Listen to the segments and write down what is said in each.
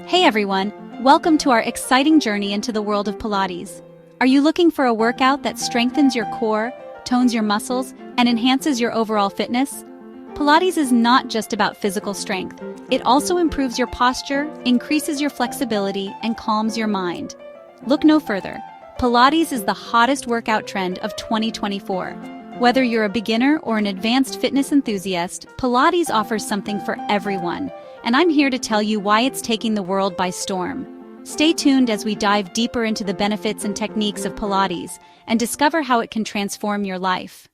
Hey everyone, welcome to our exciting journey into the world of Pilates. Are you looking for a workout that strengthens your core, tones your muscles, and enhances your overall fitness? Pilates is not just about physical strength. It also improves your posture, increases your flexibility, and calms your mind. Look no further. Pilates is the hottest workout trend of 2024. Whether you're a beginner or an advanced fitness enthusiast, Pilates offers something for everyone. And I'm here to tell you why it's taking the world by storm. Stay tuned as we dive deeper into the benefits and techniques of Pilates and discover how it can transform your life.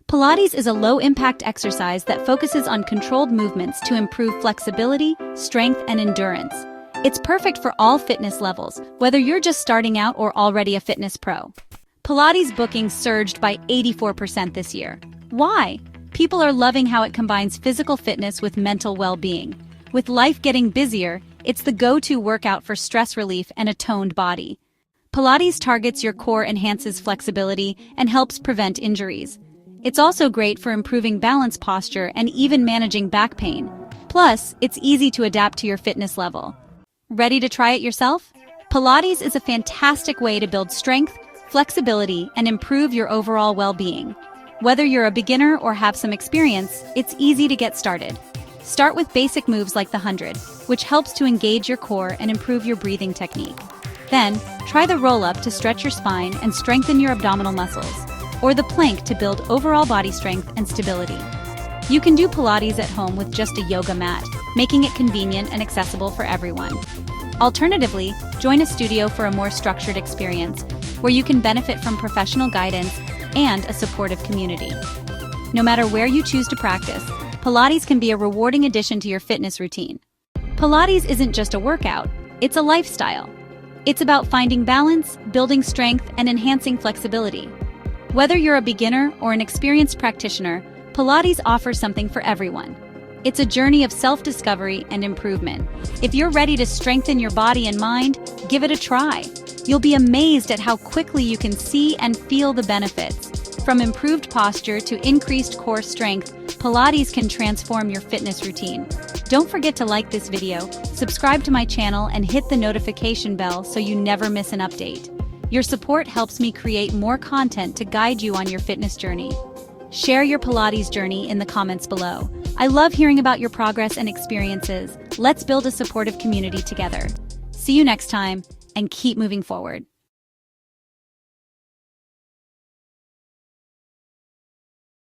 Pilates is a low-impact exercise that focuses on controlled movements to improve flexibility, strength, and endurance. It's perfect for all fitness levels, whether you're just starting out or already a fitness pro. Pilates bookings surged by 84% this year. Why? People are loving how it combines physical fitness with mental well-being. With life getting busier, it's the go-to workout for stress relief and a toned body. Pilates targets your core, enhances flexibility, and helps prevent injuries. It's also great for improving balance, posture, and even managing back pain. Plus, it's easy to adapt to your fitness level. Ready to try it yourself? Pilates is a fantastic way to build strength, flexibility, and improve your overall well-being. Whether you're a beginner or have some experience, it's easy to get started. Start with basic moves like the 100, which helps to engage your core and improve your breathing technique. Then, try the roll-up to stretch your spine and strengthen your abdominal muscles, or the plank to build overall body strength and stability. You can do Pilates at home with just a yoga mat, making it convenient and accessible for everyone. Alternatively, join a studio for a more structured experience, where you can benefit from professional guidance and a supportive community. No matter where you choose to practice, Pilates can be a rewarding addition to your fitness routine. Pilates isn't just a workout, it's a lifestyle. It's about finding balance, building strength, and enhancing flexibility. Whether you're a beginner or an experienced practitioner, Pilates offers something for everyone. It's a journey of self-discovery and improvement. If you're ready to strengthen your body and mind, give it a try. You'll be amazed at how quickly you can see and feel the benefits. From improved posture to increased core strength, Pilates can transform your fitness routine. Don't forget to like this video, subscribe to my channel, and hit the notification bell so you never miss an update. Your support helps me create more content to guide you on your fitness journey. Share your Pilates journey in the comments below. I love hearing about your progress and experiences. Let's build a supportive community together. See you next time, and keep moving forward.